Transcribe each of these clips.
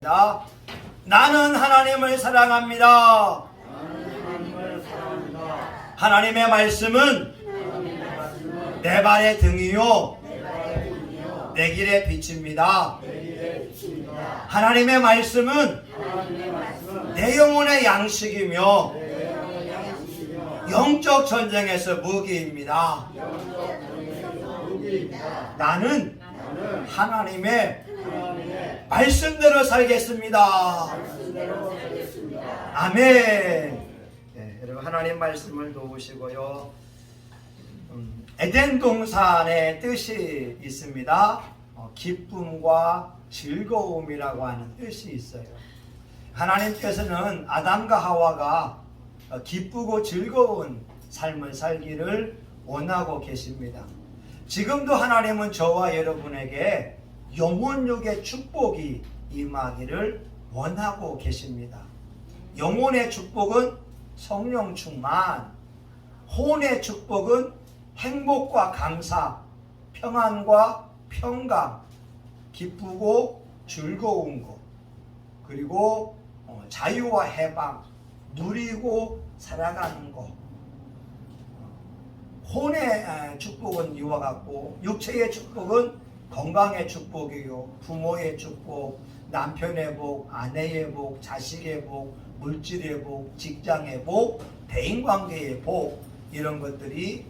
나는 하나님을 사랑합니다. 하나님의 말씀은 내 발의 등이요 내 길의 빛입니다. 하나님의 말씀은 내 영혼의 양식이며 영적 전쟁에서 무기입니다. 나는 하나님의 말씀대로 살겠습니다. 아멘. 네, 여러분 하나님 말씀을 놓으시고요. 에덴 동산의 뜻이 있습니다. 기쁨과 즐거움이라고 하는 뜻이 있어요. 하나님께서는 아담과 하와가 기쁘고 즐거운 삶을 살기를 원하고 계십니다. 지금도 하나님은 저와 여러분에게 영혼육의 축복이 임하기를 원하고 계십니다. 영혼의 축복은 성령 충만, 혼의 축복은 행복과 감사, 평안과 평강, 기쁘고 즐거운 것, 그리고 자유와 해방, 누리고 살아가는 것. 혼의 축복은 이와 같고, 육체의 축복은 건강의 축복이요, 부모의 축복, 남편의 복, 아내의 복, 자식의 복, 물질의 복, 직장의 복, 대인관계의 복, 이런 것들이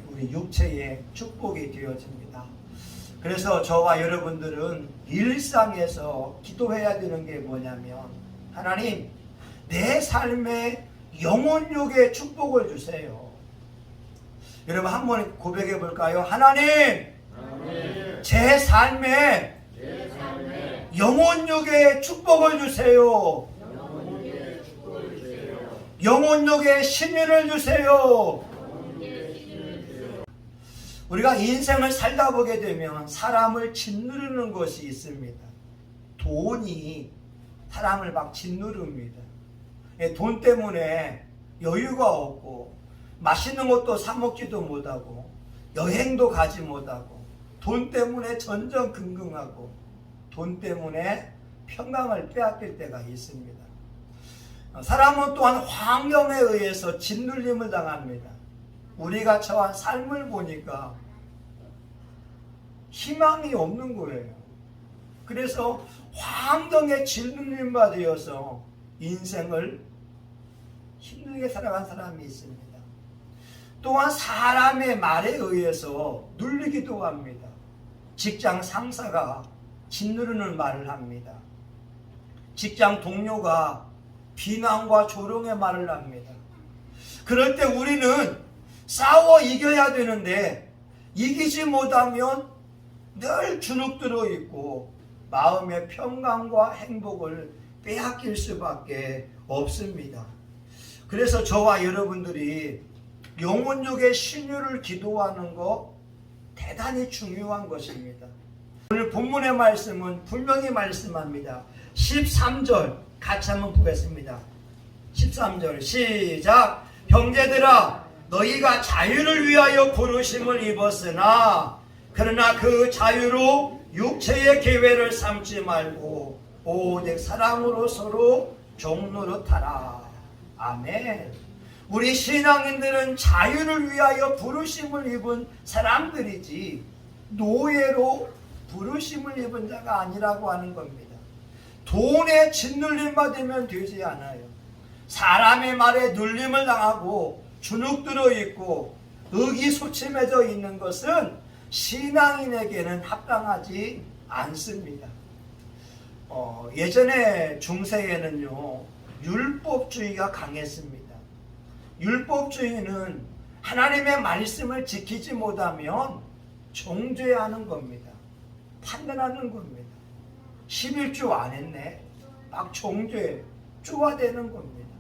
우리 육체의 축복이 되어집니다. 그래서 저와 여러분들은 일상에서 기도해야 되는 게 뭐냐면, 하나님, 내 삶에 영혼육의 축복을 주세요. 여러분 한번 고백해 볼까요? 하나님, 제 삶에 영혼육의 축복을 주세요. 영혼육의 신유를 주세요. 우리가 인생을 살다 보게 되면 사람을 짓누르는 것이 있습니다. 돈이 사람을 막 짓누릅니다. 돈 때문에 여유가 없고 맛있는 것도 사 먹지도 못하고 여행도 가지 못하고 돈 때문에 전전긍긍하고 돈 때문에 평강을 빼앗길 때가 있습니다. 사람은 또한 환경에 의해서 짓눌림을 당합니다. 우리가 처한 삶을 보니까 희망이 없는 거예요. 그래서 환경에 짓눌림 받아서 인생을 힘들게 살아간 사람이 있습니다. 또한 사람의 말에 의해서 눌리기도 합니다. 직장 상사가 짓누르는 말을 합니다. 직장 동료가 비난과 조롱의 말을 합니다. 그럴 때 우리는 싸워 이겨야 되는데 이기지 못하면 늘 주눅들어 있고 마음의 평강과 행복을 빼앗길 수밖에 없습니다. 그래서 저와 여러분들이 영혼육의 신유를 기도하는 것 대단히 중요한 것입니다. 오늘 본문의 말씀은 분명히 말씀합니다. 13절 같이 한번 보겠습니다. 13절 시작. 형제들아, 너희가 자유를 위하여 부르심을 입었으나 그러나 그 자유로 육체의 계획을 삼지 말고 오직 사랑으로 서로 종노릇하라. 아멘. 우리 신앙인들은 자유를 위하여 부르심을 입은 사람들이지 노예로 부르심을 입은 자가 아니라고 하는 겁니다. 돈에 짓눌림 받으면 되지 않아요. 사람의 말에 눌림을 당하고 주눅들어 있고 의기소침해져 있는 것은 신앙인에게는 합당하지 않습니다. 예전에 중세에는요, 율법주의가 강했습니다. 율법주의는 하나님의 말씀을 지키지 못하면 정죄하는 겁니다. 판단하는 겁니다. 11조 안 했네, 막 정죄, 쪼아대는 겁니다.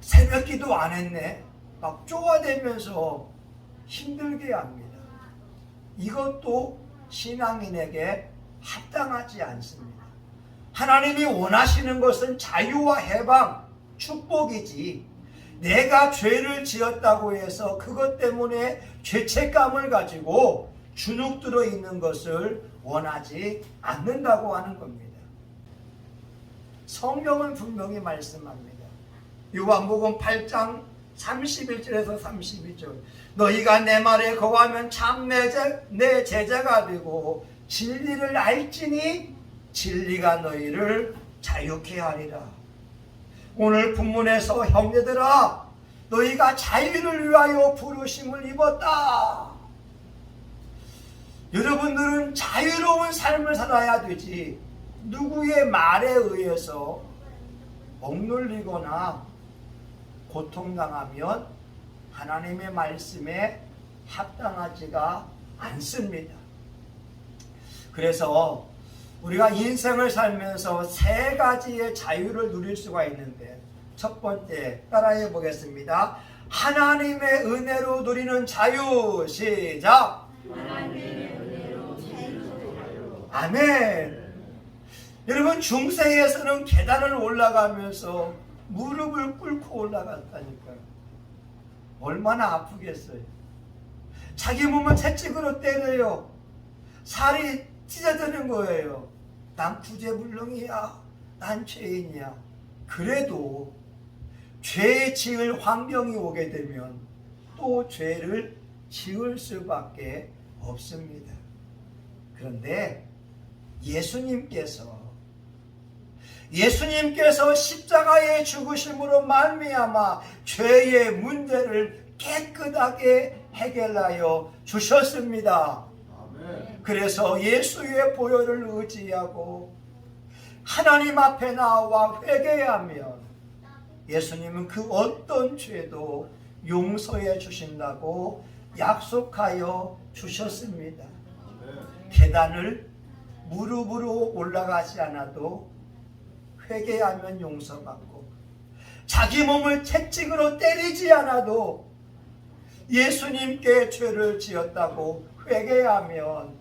새벽기도 안 했네, 막 쪼아대면서 힘들게 합니다. 이것도 신앙인에게 합당하지 않습니다. 하나님이 원하시는 것은 자유와 해방, 축복이지 내가 죄를 지었다고 해서 그것 때문에 죄책감을 가지고 주눅들어 있는 것을 원하지 않는다고 하는 겁니다. 성경은 분명히 말씀합니다. 요한복음 8장 31절에서 32절. 너희가 내 말에 거하면 참 내 제자가 되고 진리를 알지니 진리가 너희를 자유케 하리라. 오늘 본문에서 형제들아 너희가 자유를 위하여 부르심을 입었다. 여러분들은 자유로운 삶을 살아야 되지 누구의 말에 의해서 억눌리거나 고통당하면 하나님의 말씀에 합당하지가 않습니다. 그래서 우리가 인생을 살면서 세 가지의 자유를 누릴 수가 있는데 첫 번째 따라해 보겠습니다. 하나님의 은혜로 누리는 자유. 시작. 하나님의 은혜로 자유. 아멘. 여러분 중세에서는 계단을 올라가면서 무릎을 꿇고 올라갔다니까요. 얼마나 아프겠어요. 자기 몸을 채찍으로 때려요. 살이 찢어지는 거예요. 난 구제불능이야. 난 죄인이야. 그래도 죄 지을 환경이 오게 되면 또 죄를 지을 수밖에 없습니다. 그런데 예수님께서 십자가의 죽으심으로 말미암아 죄의 문제를 깨끗하게 해결하여 주셨습니다. 그래서 예수의 보혈을 의지하고 하나님 앞에 나와 회개하면 예수님은 그 어떤 죄도 용서해 주신다고 약속하여 주셨습니다. 계단을 무릎으로 올라가지 않아도 회개하면 용서받고 자기 몸을 채찍으로 때리지 않아도 예수님께 죄를 지었다고 회개하면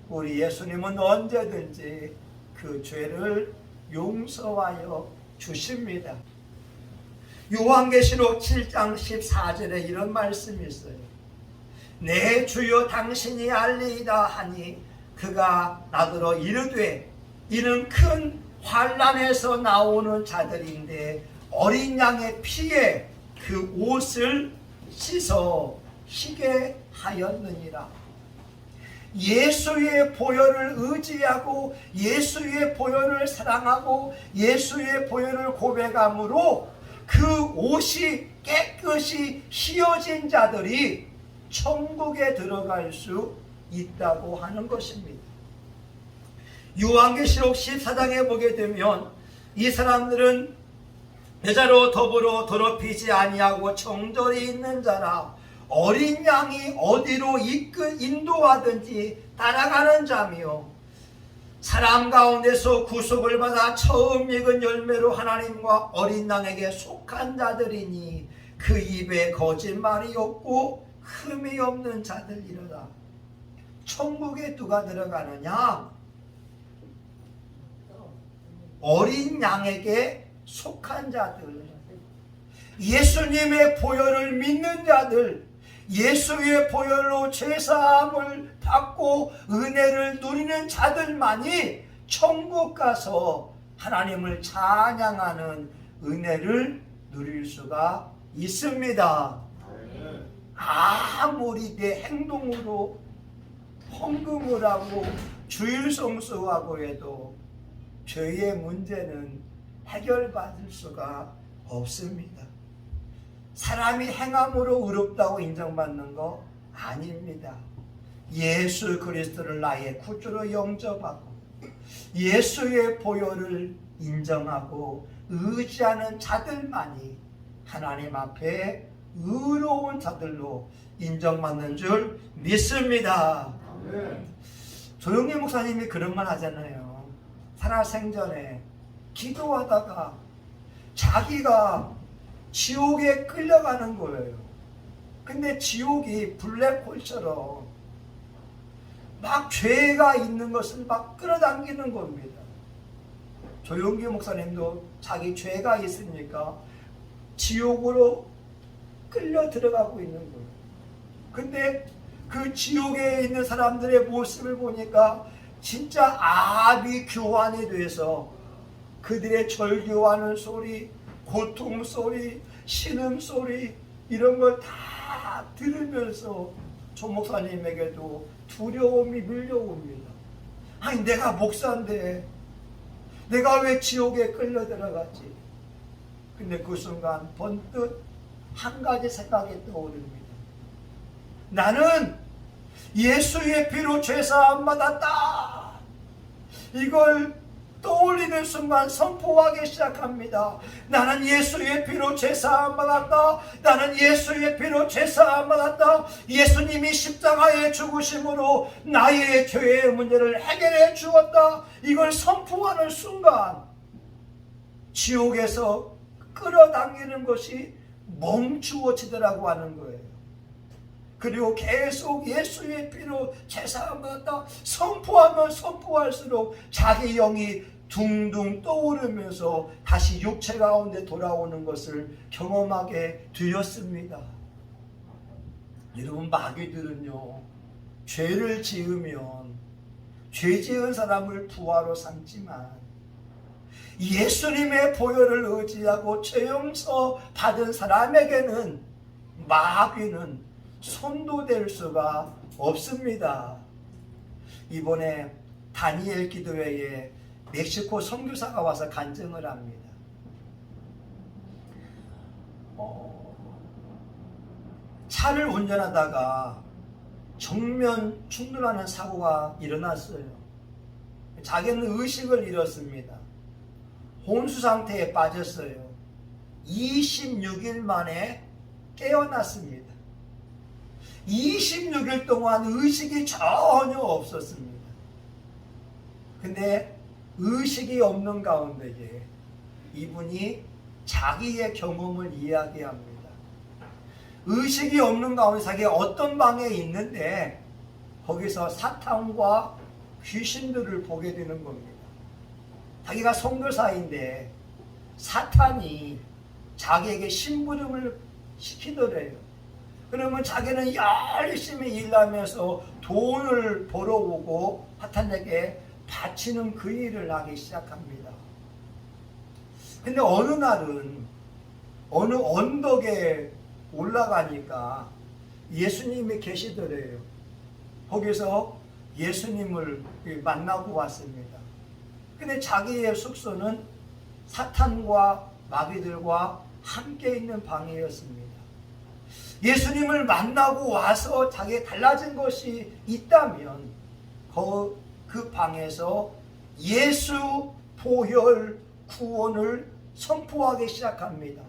우리 예수님은 언제든지 그 죄를 용서하여 주십니다. 요한계시록 7장 14절에 이런 말씀이 있어요. 내 주여 당신이 알리이다 하니 그가 나더러 이르되 이는 큰 환난에서 나오는 자들인데 어린 양의 피에 그 옷을 씻어 희게 하였느니라. 예수의 보혈을 의지하고 예수의 보혈을 사랑하고 예수의 보혈을 고백함으로 그 옷이 깨끗이 휘어진 자들이 천국에 들어갈 수 있다고 하는 것입니다. 요한계시록 14장에 보게 되면 이 사람들은 여자로 더불어 더럽히지 아니하고 정절이 있는 자라 어린 양이 어디로 인도하든지 따라가는 자며 사람 가운데서 구속을 받아 처음 익은 열매로 하나님과 어린 양에게 속한 자들이니 그 입에 거짓말이 없고 흠이 없는 자들이로다. 천국에 누가 들어가느냐? 어린 양에게 속한 자들, 예수님의 보혈을 믿는 자들, 예수의 보혈로 죄사함을 받고 은혜를 누리는 자들만이 천국 가서 하나님을 찬양하는 은혜를 누릴 수가 있습니다. 아무리 내 행동으로 헌금을 하고 주일 성수하고 해도 죄의 문제는 해결받을 수가 없습니다. 사람이 행함으로 의롭다고 인정받는 거 아닙니다. 예수 그리스도를 나의 구주로 영접하고 예수의 보혈을 인정하고 의지하는 자들만이 하나님 앞에 의로운 자들로 인정받는 줄 믿습니다. 조영래 목사님이 그런 말 하잖아요. 살아생전에 기도하다가 자기가 지옥에 끌려가는 거예요. 근데 지옥이 블랙홀처럼 막 죄가 있는 것을 막 끌어당기는 겁니다. 조용기 목사님도 자기 죄가 있으니까 지옥으로 끌려 들어가고 있는 거예요. 근데 그 지옥에 있는 사람들의 모습을 보니까 진짜 아비 교환이 돼서 그들의 절규하는 소리, 고통 소리, 신음 소리 이런 걸 다 들으면서 조 목사님에게도 두려움이 밀려옵니다. 아니 내가 목사인데 내가 왜 지옥에 끌려 들어갔지? 근데 그 순간 번뜩 한 가지 생각이 떠오릅니다. 나는 예수의 피로 죄사함 받았다. 이걸 떠올리는 순간 선포하기 시작합니다. 나는 예수의 피로 죄사함 받았다. 나는 예수의 피로 죄사함 받았다. 예수님이 십자가에 죽으심으로 나의 죄의 문제를 해결해 주었다. 이걸 선포하는 순간 지옥에서 끌어당기는 것이 멈추어지더라고 하는 거예요. 그리고 계속 예수의 피로 죄사함 받았다 선포하면 선포할수록 자기 영이 둥둥 떠오르면서 다시 육체 가운데 돌아오는 것을 경험하게 되었습니다. 여러분, 마귀들은요, 죄를 지으면 죄 지은 사람을 부하로 삼지만 예수님의 보혈을 의지하고 죄 용서 받은 사람에게는 마귀는 손도 댈 수가 없습니다. 이번에 다니엘 기도회에 멕시코 선교사가 와서 간증을 합니다. 차를 운전하다가 정면 충돌하는 사고가 일어났어요. 자기는 의식을 잃었습니다. 혼수 상태에 빠졌어요. 26일 만에 깨어났습니다. 26일 동안 의식이 전혀 없었습니다. 근데 의식이 없는 가운데에 이분이 자기의 경험을 이야기합니다. 의식이 없는 가운데 자기가 어떤 방에 있는데 거기서 사탄과 귀신들을 보게 되는 겁니다. 자기가 선교사인데 사탄이 자기에게 심부름을 시키더래요. 그러면 자기는 열심히 일하면서 돈을 벌어오고 사탄에게 바치는 그 일을 하기 시작합니다. 근데 어느 날은 어느 언덕에 올라가니까 예수님이 계시더래요. 거기서 예수님을 만나고 왔습니다. 근데 자기의 숙소는 사탄과 마귀들과 함께 있는 방이었습니다. 예수님을 만나고 와서 자기가 달라진 것이 있다면 그 방에서 예수 보혈 구원을 선포하기 시작합니다.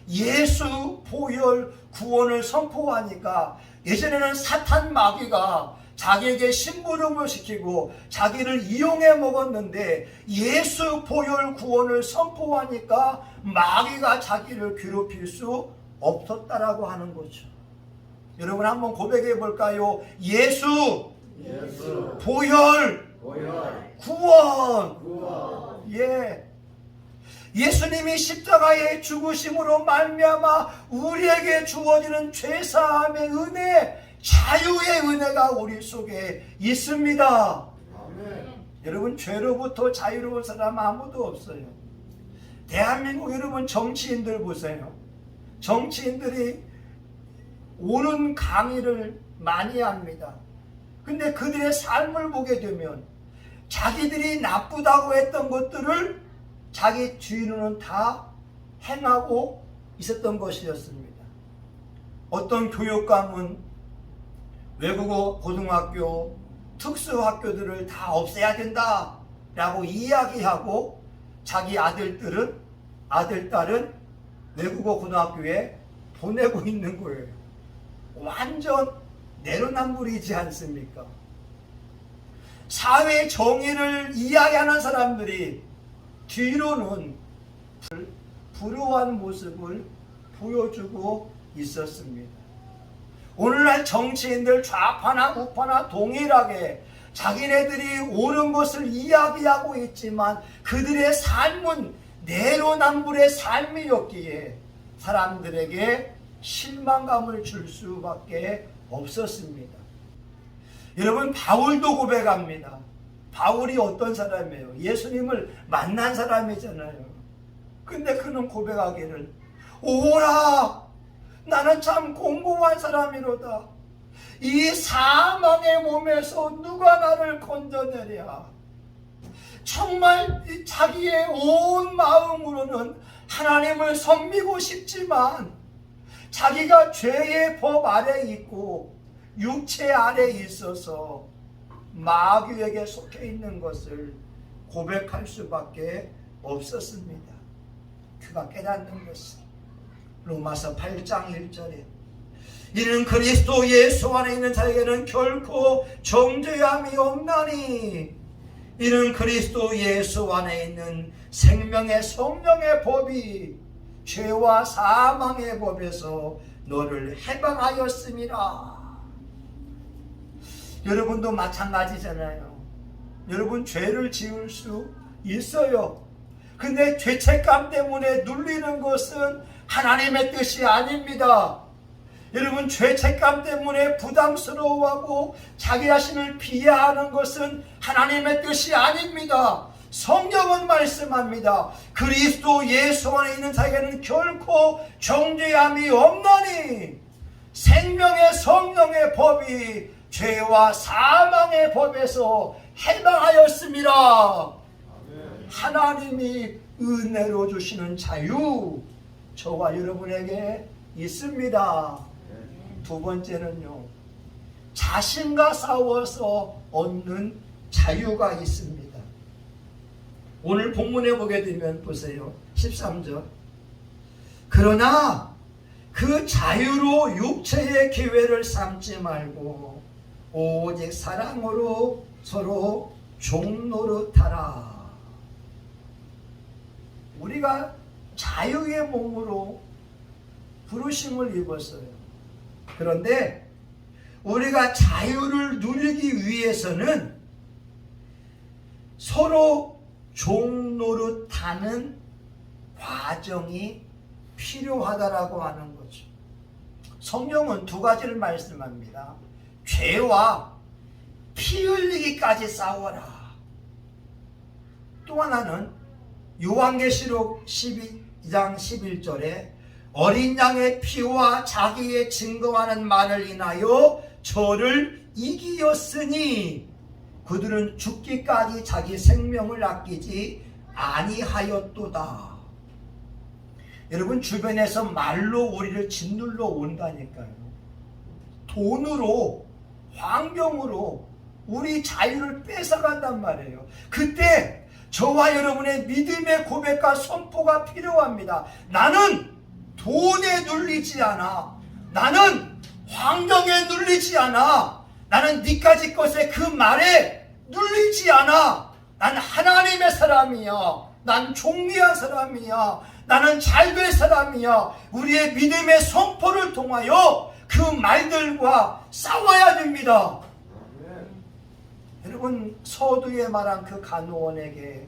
예수 보혈 구원을 선포하니까 예전에는 사탄 마귀가 자기에게 심부름을 시키고 자기를 이용해 먹었는데 예수 보혈 구원을 선포하니까 마귀가 자기를 괴롭힐 수 없었다라고 하는 거죠. 여러분 한번 고백해 볼까요? 예수 보혈 구원. 예. 예수님이 십자가에 죽으심으로 말미암아 우리에게 주어지는 죄사함의 은혜, 자유의 은혜가 우리 속에 있습니다. 아멘. 여러분, 죄로부터 자유로운 사람 아무도 없어요. 대한민국 여러분 정치인들 보세요. 정치인들이 옳은 강의를 많이 합니다. 근데 그들의 삶을 보게 되면 자기들이 나쁘다고 했던 것들을 자기 뒤로는 다 행하고 있었던 것이었습니다. 어떤 교육감은 외국어 고등학교, 특수학교들을 다 없애야 된다 라고 이야기하고 자기 아들, 딸은 외국어 고등학교에 보내고 있는 거예요. 완전 내로남불이지 않습니까? 사회 정의를 이야기하는 사람들이 뒤로는 불우한 모습을 보여주고 있었습니다. 오늘날 정치인들 좌파나 우파나 동일하게 자기네들이 옳은 것을 이야기하고 있지만 그들의 삶은 내로남불의 삶이었기에 사람들에게 실망감을 줄 수밖에 없었습니다. 여러분, 바울도 고백합니다. 바울이 어떤 사람이에요? 예수님을 만난 사람이잖아요. 근데 그는 고백하기를, 오라, 나는 참 공고한 사람이로다. 이 사망의 몸에서 누가 나를 건져내랴. 정말 자기의 온 마음으로는 하나님을 섬기고 싶지만 자기가 죄의 법 아래 있고 육체 아래 있어서 마귀에게 속해 있는 것을 고백할 수밖에 없었습니다. 그가 깨닫는 것은 로마서 8장 1절에 이는 그리스도 예수 안에 있는 자에게는 결코 정죄함이 없나니 이는 그리스도 예수 안에 있는 생명의 성령의 법이 죄와 사망의 법에서 너를 해방하였음이라. 여러분도 마찬가지잖아요. 여러분 죄를 지을 수 있어요. 근데 죄책감 때문에 눌리는 것은 하나님의 뜻이 아닙니다. 여러분 죄책감 때문에 부담스러워하고 자기 자신을 비하하는 것은 하나님의 뜻이 아닙니다. 성경은 말씀합니다. 그리스도 예수 안에 있는 자에게는 결코 정죄함이 없나니 생명의 성령의 법이 죄와 사망의 법에서 해방하였습니다. 하나님이 은혜로 주시는 자유 저와 여러분에게 있습니다. 두 번째는요, 자신과 싸워서 얻는 자유가 있습니다. 오늘 본문에 보게 되면 보세요. 13절. 그러나 그 자유로 육체의 기회를 삼지 말고 오직 사랑으로 서로 종노릇하라. 우리가 자유의 몸으로 부르심을 입었어요. 그런데 우리가 자유를 누리기 위해서는 서로 종노릇하는 과정이 필요하다라고 하는 거죠. 성경은 두 가지를 말씀합니다. 죄와 피 흘리기까지 싸워라. 또 하나는 요한계시록 12장 11절에 어린 양의 피와 자기의 증거하는 말을 인하여 저를 이기었으니 그들은 죽기까지 자기 생명을 아끼지 아니하였도다. 여러분 주변에서 말로 우리를 짓눌러 온다니까요. 돈으로 환경으로 우리 자유를 뺏어간단 말이에요. 그때 저와 여러분의 믿음의 고백과 선포가 필요합니다. 나는 돈에 눌리지 않아. 나는 환경에 눌리지 않아. 나는 니까지 것에 그 말에 눌리지 않아. 난 하나님의 사람이야. 난 존귀한 사람이야. 나는 잘될 사람이야. 우리의 믿음의 선포를 통하여 그 말들과 싸워야 됩니다. 여러분 서두에 말한 그 간호원에게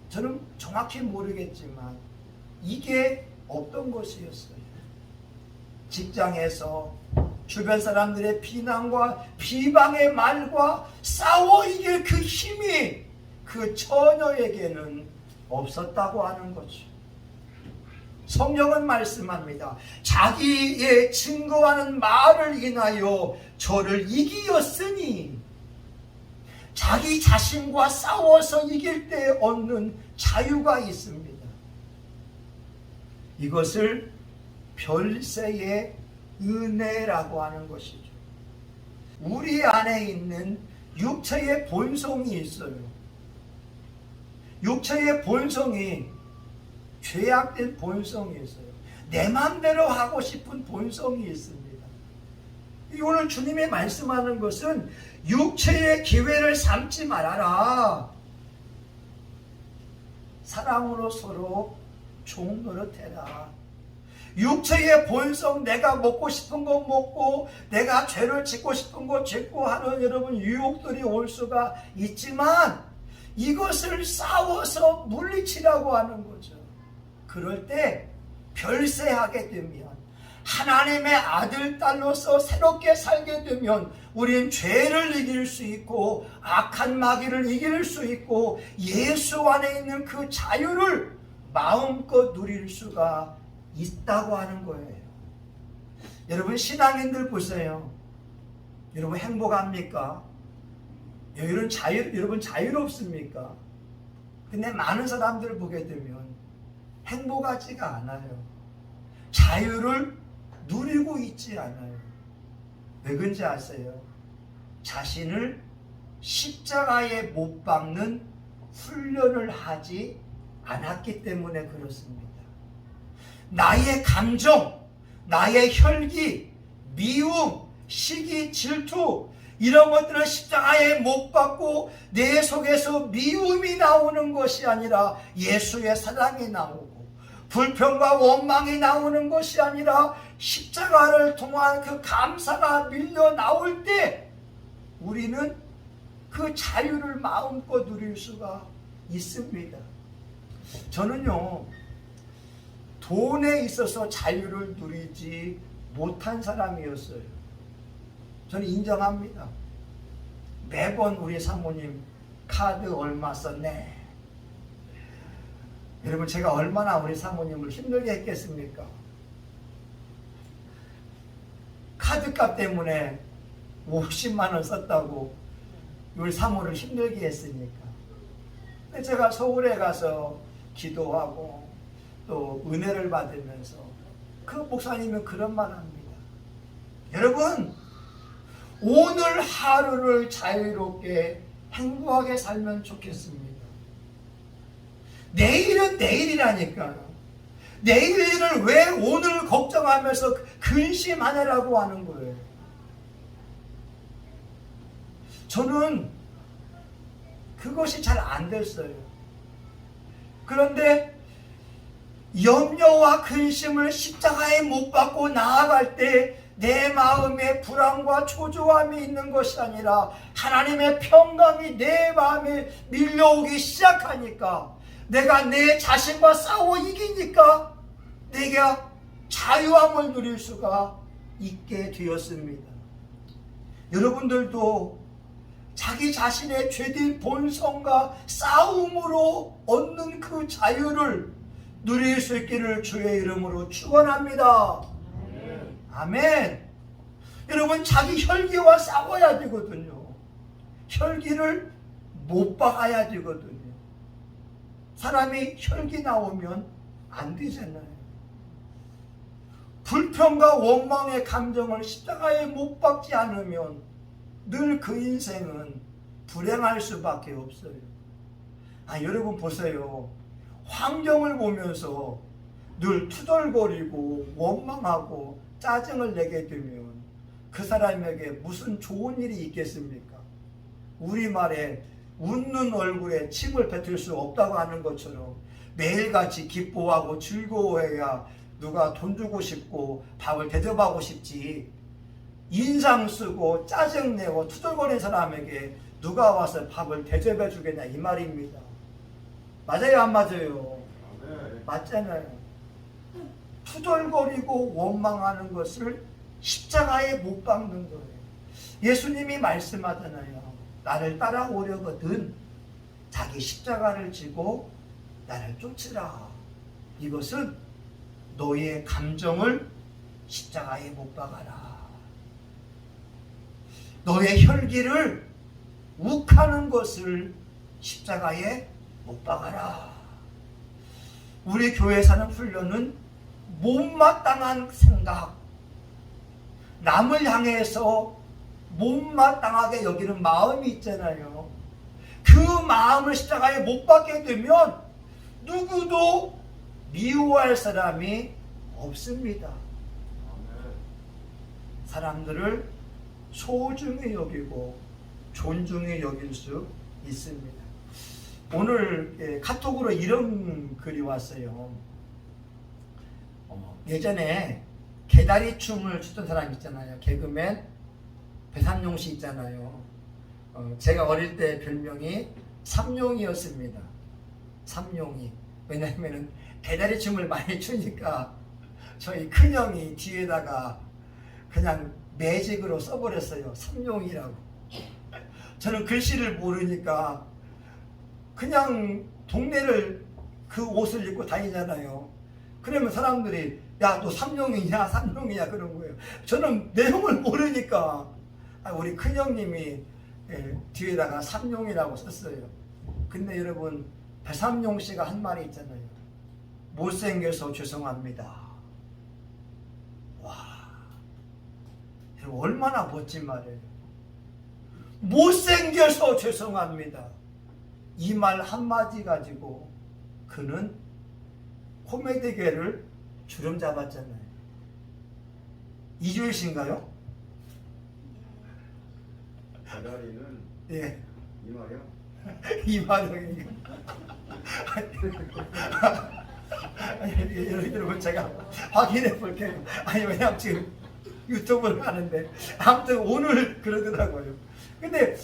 저는 정확히 모르겠지만 이게 어떤 것이었어요? 직장에서 주변 사람들의 비난과 비방의 말과 싸워 이길 그 힘이 그 처녀에게는 없었다고 하는 거죠. 성경은 말씀합니다. 자기의 증거하는 말을 인하여 저를 이기었으니 자기 자신과 싸워서 이길 때 얻는 자유가 있습니다. 이것을 별세의 은혜라고 하는 것이죠. 우리 안에 있는 육체의 본성이 있어요. 육체의 본성이 죄악된 본성이 있어요. 내 마음대로 하고 싶은 본성이 있습니다. 오늘 주님이 말씀하는 것은 육체의 기회를 삼지 말아라. 사랑으로 서로 종노릇해라. 육체의 본성, 내가 먹고 싶은 거 먹고 내가 죄를 짓고 싶은 거 짓고 하는 여러분 유혹들이 올 수가 있지만 이것을 싸워서 물리치라고 하는 거죠. 그럴 때 별세하게 되면 하나님의 아들, 딸로서 새롭게 살게 되면 우리는 죄를 이길 수 있고 악한 마귀를 이길 수 있고 예수 안에 있는 그 자유를 마음껏 누릴 수가 있다고 하는 거예요. 여러분 신앙인들 보세요. 여러분 행복합니까? 여러분 자유롭습니까? 근데 많은 사람들을 보게 되면 행복하지가 않아요. 자유를 누리고 있지 않아요. 왜 그런지 아세요? 자신을 십자가에 못 박는 훈련을 하지 않았기 때문에 그렇습니다. 나의 감정, 나의 혈기, 미움, 시기, 질투 이런 것들은 십자가에 못 박고 내 속에서 미움이 나오는 것이 아니라 예수의 사랑이 나오고 불평과 원망이 나오는 것이 아니라 십자가를 통한 그 감사가 밀려 나올 때 우리는 그 자유를 마음껏 누릴 수가 있습니다. 저는요, 돈에 있어서 자유를 누리지 못한 사람이었어요. 저는 인정합니다. 매번 우리 사모님 카드 얼마 썼네. 여러분 제가 얼마나 우리 사모님을 힘들게 했겠습니까? 카드값 때문에 50만 원 썼다고 우리 사모를 힘들게 했으니까. 근데 제가 서울에 가서 기도하고 또 은혜를 받으면서 그 목사님은 그런 말 합니다. 여러분 오늘 하루를 자유롭게 행복하게 살면 좋겠습니다. 내일은 내일이라니까요. 내일을 왜 오늘 걱정하면서 근심하느라고 하는 거예요. 저는 그것이 잘 안 됐어요. 그런데 염려와 근심을 십자가에 못 박고 나아갈 때 내 마음에 불안과 초조함이 있는 것이 아니라 하나님의 평강이 내 마음에 밀려오기 시작하니까 내가 내 자신과 싸워 이기니까 내가 자유함을 누릴 수가 있게 되었습니다. 여러분들도 자기 자신의 죄된 본성과 싸움으로 얻는 그 자유를 누릴 수 있기를 주의 이름으로 축원합니다. 아멘. 여러분 자기 혈기와 싸워야 되거든요. 혈기를 못 박아야 되거든요. 사람이 혈기 나오면 안 되잖아요. 불평과 원망의 감정을 십자가에 못 박지 않으면 늘 그 인생은 불행할 수밖에 없어요. 여러분 보세요. 환경을 보면서 늘 투덜거리고 원망하고 짜증을 내게 되면 그 사람에게 무슨 좋은 일이 있겠습니까? 우리말에 웃는 얼굴에 침을 뱉을 수 없다고 하는 것처럼 매일같이 기뻐하고 즐거워해야 누가 돈 주고 싶고 밥을 대접하고 싶지, 인상 쓰고 짜증내고 투덜거리는 사람에게 누가 와서 밥을 대접해 주겠냐 이 말입니다. 맞아요 안 맞아요? 네. 맞잖아요. 투덜거리고 원망하는 것을 십자가에 못 박는 거예요. 예수님이 말씀하잖아요. 나를 따라오려거든 자기 십자가를 지고 나를 쫓으라. 이것은 너의 감정을 십자가에 못 박아라. 너의 혈기를 욱하는 것을 십자가에 못 박아라. 우리 교회에 사는 훈련은 못마땅한 생각, 남을 향해서 못마땅하게 여기는 마음이 있잖아요. 그 마음을 십자가에 못 박게 되면 누구도 미워할 사람이 없습니다. 사람들을 소중히 여기고 존중히 여길 수 있습니다. 오늘 카톡으로 이런 글이 왔어요. 예전에 개다리 춤을 추던 사람 있잖아요. 개그맨 배삼용 씨 있잖아요. 제가 어릴 때 별명이 삼용이었습니다. 삼용이. 왜냐하면 개다리 춤을 많이 추니까 저희 큰형이 뒤에다가 그냥 매직으로 써버렸어요. 삼룡이라고. 저는 글씨를 모르니까 그냥 동네를 그 옷을 입고 다니잖아요. 그러면 사람들이 야, 너 삼룡이냐 삼룡이냐 그런 거예요. 저는 내용을 모르니까 우리 큰형님이 뒤에다가 삼룡이라고 썼어요. 근데 여러분, 배삼룡 씨가 한 말이 있잖아요. 못생겨서 죄송합니다. 와, 얼마나 멋진 말이에요. 못생겨서 죄송합니다. 이 말 한마디 가지고 그는 코미디계를 주름 잡았잖아요. 이주일 씨인가요? 배다리는 예. 이마요? 이마령이. 여러분, 제가 확인해 볼게요. 아니, 왜냐면 지금 유튜브를 하는데 아무튼 오늘 그러더라고요. 근데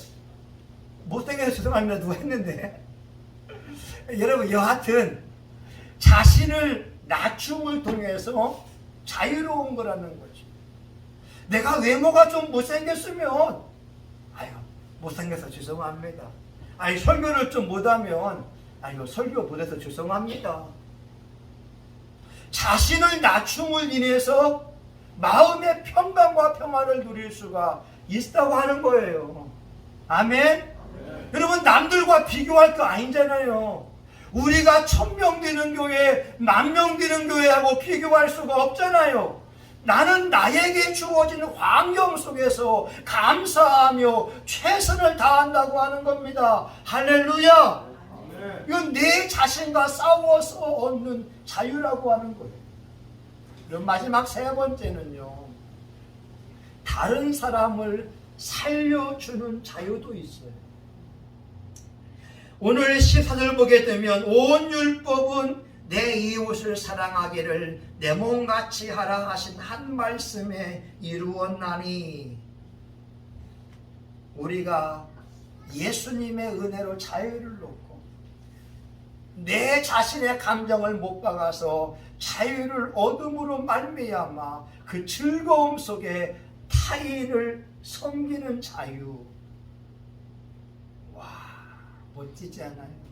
못생겨서 죄송합니다 누가 했는데 여러분, 여하튼 자신을 낮춤을 통해서 자유로운 거라는 거죠. 내가 외모가 좀 못생겼으면 아유, 못생겨서 죄송합니다. 아니, 설교를 좀 못하면 아이고, 설교 못해서 죄송합니다. 자신을 낮춤을 인해서 마음의 평강과 평화를 누릴 수가 있다고 하는 거예요. 아멘? 여러분, 남들과 비교할 거 아니잖아요. 우리가 1000명 되는 교회, 10,000명 되는 교회하고 비교할 수가 없잖아요. 나는 나에게 주어진 환경 속에서 감사하며 최선을 다한다고 하는 겁니다. 할렐루야! 이건 내 자신과 싸워서 얻는 자유라고 하는 거예요. 그럼 마지막 세 번째는요, 다른 사람을 살려주는 자유도 있어요. 오늘 14절 보게 되면 온 율법은 내 이웃을 사랑하기를 내 몸같이 하라 하신 한 말씀에 이루었나니, 우리가 예수님의 은혜로 자유를 놓고 내 자신의 감정을 못 박아서 자유를 얻음으로 말미암아 그 즐거움 속에 타인을 섬기는 자유. 와, 멋지지 않아요?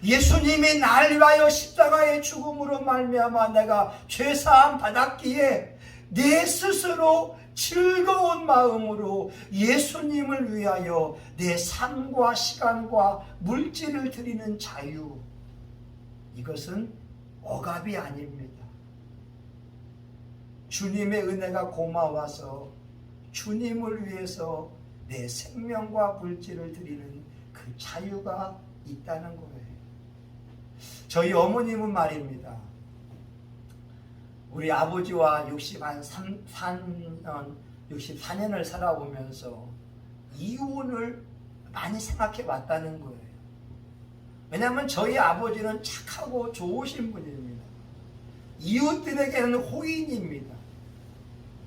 예수님이 날 위하여 십자가의 죽음으로 말미암아 내가 죄사함 받았기에 내 스스로 즐거운 마음으로 예수님을 위하여 내 삶과 시간과 물질을 드리는 자유, 이것은 억압이 아닙니다. 주님의 은혜가 고마워서 주님을 위해서 내 생명과 물질을 드리는 그 자유가 있다는 거예요. 저희 어머님은 말입니다. 우리 아버지와 64년을 살아오면서 이혼을 많이 생각해 왔다는 거예요. 왜냐하면 저희 아버지는 착하고 좋으신 분입니다. 이웃들에게는 호인입니다.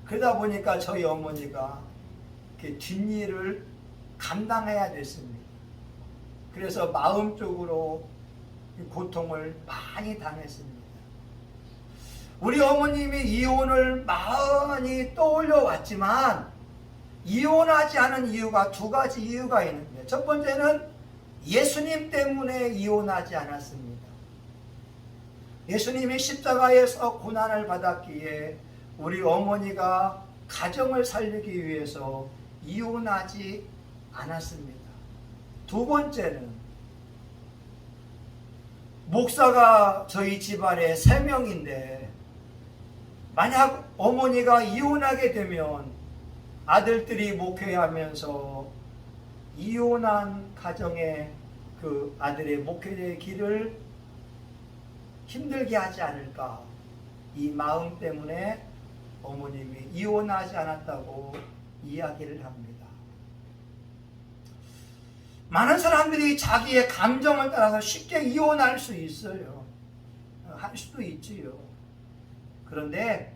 그러다 보니까 저희 어머니가 뒷일을 감당해야 됐습니다. 그래서 마음적으로 고통을 많이 당했습니다. 우리 어머님이 이혼을 많이 떠올려 왔지만 이혼하지 않은 이유가 두 가지 이유가 있는데, 첫 번째는 예수님 때문에 이혼하지 않았습니다. 예수님이 십자가에서 고난을 받았기에 우리 어머니가 가정을 살리기 위해서 이혼하지 않았습니다. 두 번째는 목사가 저희 집안에 3명인데 만약 어머니가 이혼하게 되면 아들들이 목회하면서 이혼한 가정의 그 아들의 목회의 길을 힘들게 하지 않을까, 이 마음 때문에 어머님이 이혼하지 않았다고 이야기를 합니다. 많은 사람들이 자기의 감정을 따라서 쉽게 이혼할 수 있어요. 할 수도 있지요. 그런데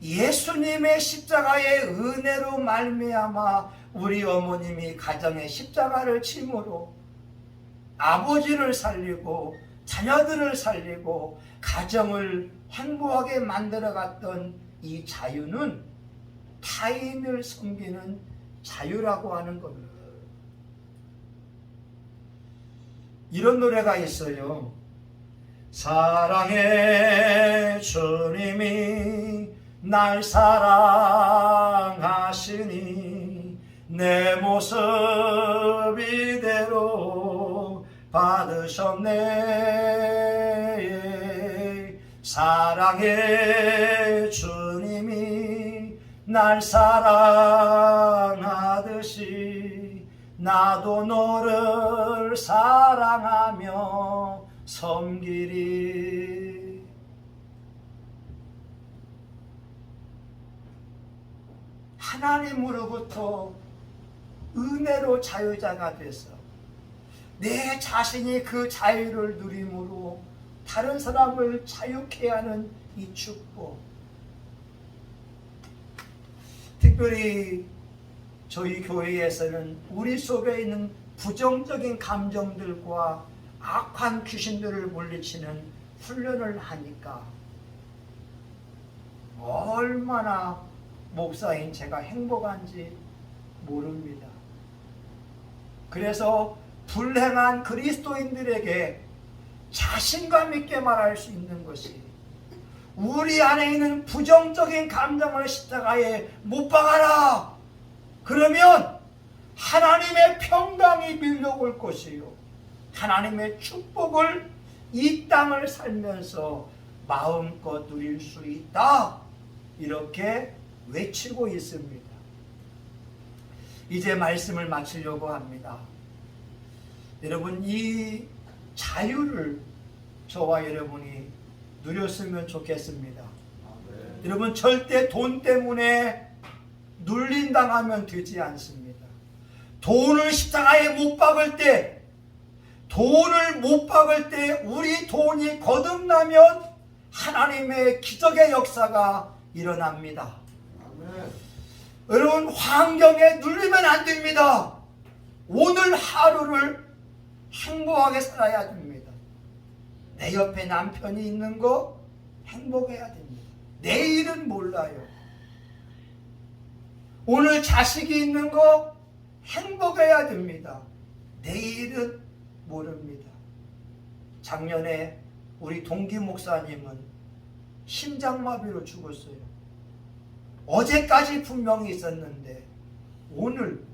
예수님의 십자가의 은혜로 말미암아 우리 어머님이 가정의 십자가를 침으로 아버지를 살리고 자녀들을 살리고 가정을 행복하게 만들어갔던 이 자유는 타인을 섬기는 자유라고 하는 겁니다. 이런 노래가 있어요. 사랑해 주님이 날 사랑하시니 내 모습 이대로 받으셨네. 사랑해 주님이 날 사랑하듯이 나도 너를 사랑하며 섬기리. 하나님으로부터 은혜로 자유자가 돼서 내 자신이 그 자유를 누림으로 다른 사람을 자유케 하는 이 축복. 특별히 저희 교회에서는 우리 속에 있는 부정적인 감정들과 악한 귀신들을 물리치는 훈련을 하니까 얼마나 목사인 제가 행복한지 모릅니다. 그래서 불행한 그리스도인들에게 자신감 있게 말할 수 있는 것이 우리 안에 있는 부정적인 감정을 십자가에 못 박아라. 그러면 하나님의 평강이 밀려올 것이요, 하나님의 축복을 이 땅을 살면서 마음껏 누릴 수 있다. 이렇게 외치고 있습니다. 이제 말씀을 마치려고 합니다. 여러분, 이 자유를 저와 여러분이 누렸으면 좋겠습니다. 여러분, 절대 돈 때문에 눌린당하면 되지 않습니다. 돈을 십자가에 못 박을 때, 우리 돈이 거듭나면 하나님의 기적의 역사가 일어납니다. 여러분, 환경에 눌리면 안 됩니다. 오늘 하루를 행복하게 살아야 됩니다. 내 옆에 남편이 있는 거 행복해야 됩니다. 내일은 몰라요. 오늘 자식이 있는 거 행복해야 됩니다. 내일은 모릅니다. 작년에 우리 동기 목사님은 심장마비로 죽었어요. 어제까지 분명히 있었는데 오늘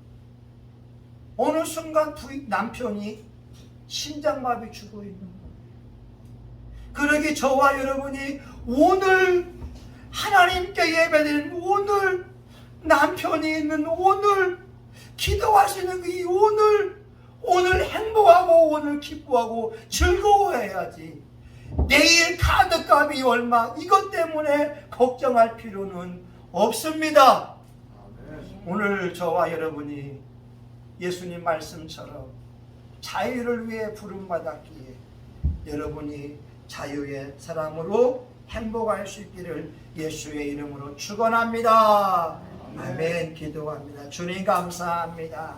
어느 순간 남편이 심장마비 죽어 있는 거예요. 그러기 저와 여러분이 오늘 하나님께 예배드리는 오늘, 남편이 있는 오늘, 기도하시는 이 오늘 행복하고 오늘 기뻐하고 즐거워해야지. 내일 카드값이 얼마, 이것 때문에 걱정할 필요는 없습니다. 오늘 저와 여러분이 예수님 말씀처럼 자유를 위해 부름받았기에 여러분이 자유의 사람으로 행복할 수 있기를 예수의 이름으로 축원합니다. 아멘. 기도합니다. 주님 감사합니다.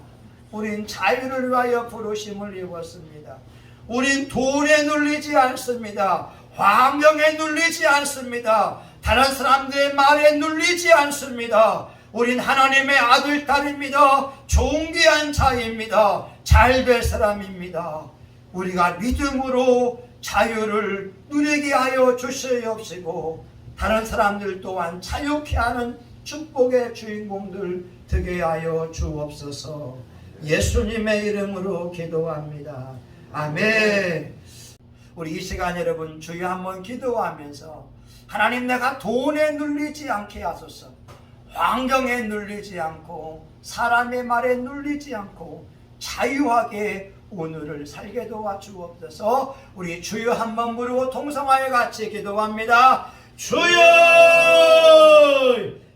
우린 자유를 위하여 부르심을 입었습니다. 우린 돈에 눌리지 않습니다. 환경에 눌리지 않습니다. 다른 사람들의 말에 눌리지 않습니다. 우린 하나님의 아들, 딸입니다. 존귀한 자입니다. 잘 될 사람입니다. 우리가 믿음으로 자유를 누리게 하여 주시옵시고 다른 사람들 또한 자유케 하는 축복의 주인공들 되게 하여 주옵소서. 예수님의 이름으로 기도합니다. 아멘. 우리 이 시간 여러분 주여 한번 기도하면서 하나님, 내가 돈에 눌리지 않게 하소서. 환경에 눌리지 않고 사람의 말에 눌리지 않고 자유하게 오늘을 살게 도와주옵소서. 우리 주여 한번 부르고 통성하여 같이 기도합니다. 주여!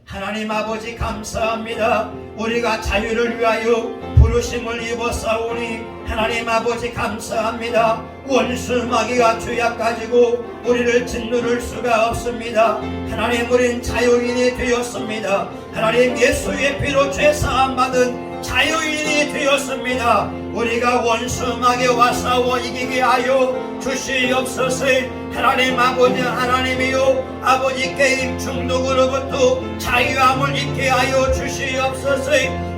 하나님 아버지 감사합니다. 우리가 자유를 위하여 부르심을 입었사오니 하나님 아버지 감사합니다. 원수 마귀가 죄악 가지고 우리를 짓누를 수가 없습니다. 하나님, 우린 자유인이 되었습니다. 하나님, 예수의 피로 죄사함 받은 자유인이 되었습니다. 우리가 원수 마귀와 싸워 이기게 하여 주시옵소서. 하나님 아버지 하나님이요 아버지 게임 중독으로부터 자유함을 있게 하여 주시옵소서.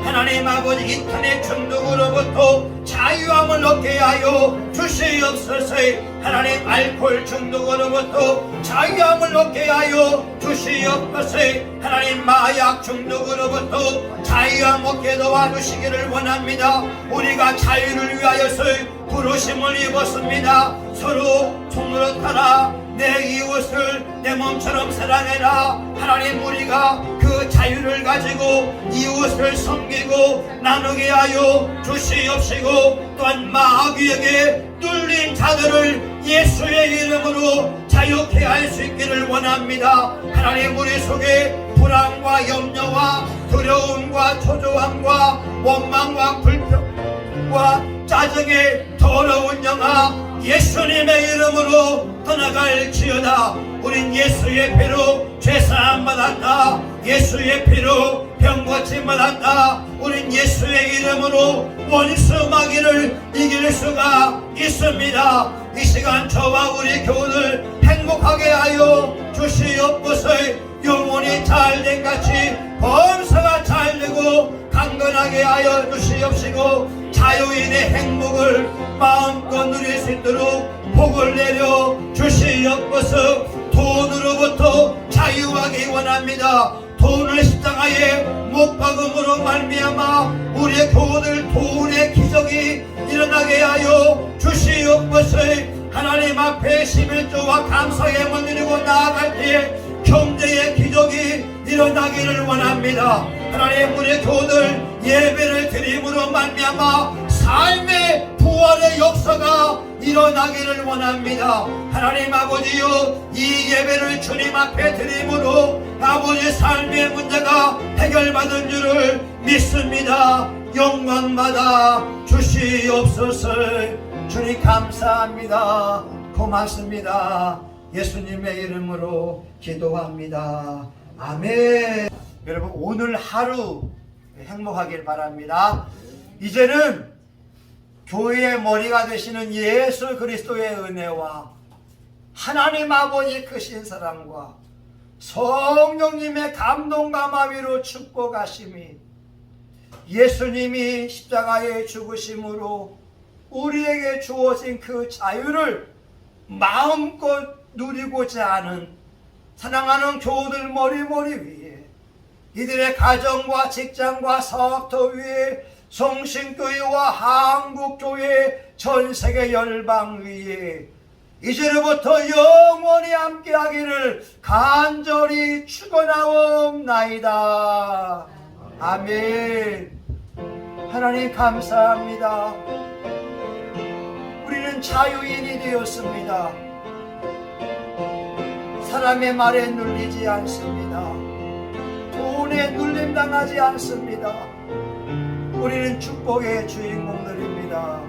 하나님 아버지 인터넷 중독으로부터 자유함을 얻게 하여 주시옵소서. 하나님 알코올 중독으로부터 자유함을 얻게 하여 주시옵소서. 하나님 마약 중독으로부터 자유함 얻게 도와주시기를 원합니다. 우리가 자유를 위하여서 부르심을 입었습니다. 서로 손으로 타라 내 이웃을 내 몸처럼 사랑해라. 하나님 우리가 그 자유를 가지고 이웃을 섬기고 나누게 하여 주시옵시고 또한 마귀에게 눌린 자들을 예수의 이름으로 자유케 할 수 있기를 원합니다. 하나님 우리 속에 불안과 염려와 두려움과 초조함과 원망과 불평과 짜증의 더러운 영아 예수님의 이름으로 떠나갈지어다. 우린 예수의 피로 죄사함 받았다. 예수의 피로 병고침 받았다. 우린 예수의 이름으로 원수 마귀를 이길 수가 있습니다. 이 시간 저와 우리 교우들 행복하게 하여 주시옵소서. 영혼이 잘된 같이 범사가 잘되고 강건하게 하여 주시옵시고 자유인의 행복을 마음껏 누릴 수 있도록 복을 내려 주시옵소서. 돈으로부터 자유하기 원합니다. 돈을 십자가에 못 박음으로 말미암아 우리의 교우들 돈의 기적이 일어나게 하여 주시옵소서. 하나님 앞에 11조와 감사의 문 드리고 나아갈 때 경제의 기적이 일어나기를 원합니다. 하나님 우리 교우들 예배를 드림으로 말미암아 삶의 부활의 역사가 일어나기를 원합니다. 하나님 아버지여 이 예배를 주님 앞에 드림으로 아버지 삶의 문제가 해결받은 줄을 믿습니다. 영광받아 주시옵소서. 주님 감사합니다. 고맙습니다. 예수님의 이름으로 기도합니다. 아멘. 여러분 오늘 하루 행복하길 바랍니다. 이제는 교회의 머리가 되시는 예수 그리스도의 은혜와 하나님 아버지 크신 사랑과 성령님의 감동과 마비로 축복하심이 예수님이 십자가에 죽으심으로 우리에게 주어진 그 자유를 마음껏 누리고자 하는 사랑하는 교우들 머리 위에 이들의 가정과 직장과 사업터 위에 성신교회와 한국교회 전세계 열방 위에 이제로부터 영원히 함께하기를 간절히 축원하옵나이다. 아멘. 하나님 감사합니다. 우리는 자유인이 되었습니다. 사람의 말에 눌리지 않습니다. 돈에 눌림당하지 않습니다. 우리는 축복의 주인공들입니다.